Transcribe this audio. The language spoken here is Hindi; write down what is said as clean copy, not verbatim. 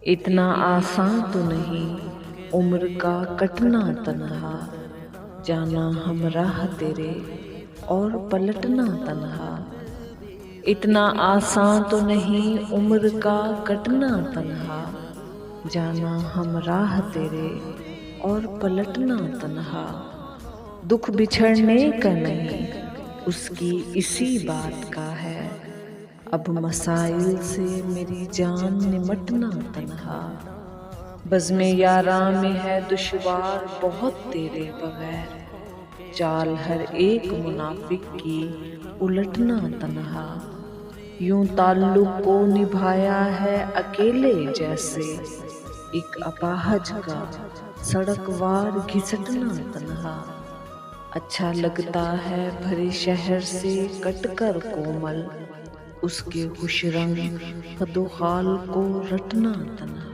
इतना आसान तो नहीं उम्र का कटना तन्हा, जाना हम राह तेरे और पलटना तन्हा। इतना आसान तो नहीं उम्र का कटना तन्हा, जाना हम राह तेरे और पलटना तन्हा। दुख बिछड़ने का नहीं उसकी इसी बात का है, अब मसाइल से मेरी जान निमटना तन्हा। बज़्म यारां में है दुश्वार बहुत तेरे बगैर, चाल हर एक मुनाफिक की उलटना तन्हा। यूं ताल्लुक को निभाया है अकेले जैसे, एक अपाहज का सड़कवार घिसटना तन्हा। अच्छा लगता है भरे शहर से कटकर कोमल, उसके खुश रंग कदो खाल को रटना तन्हा।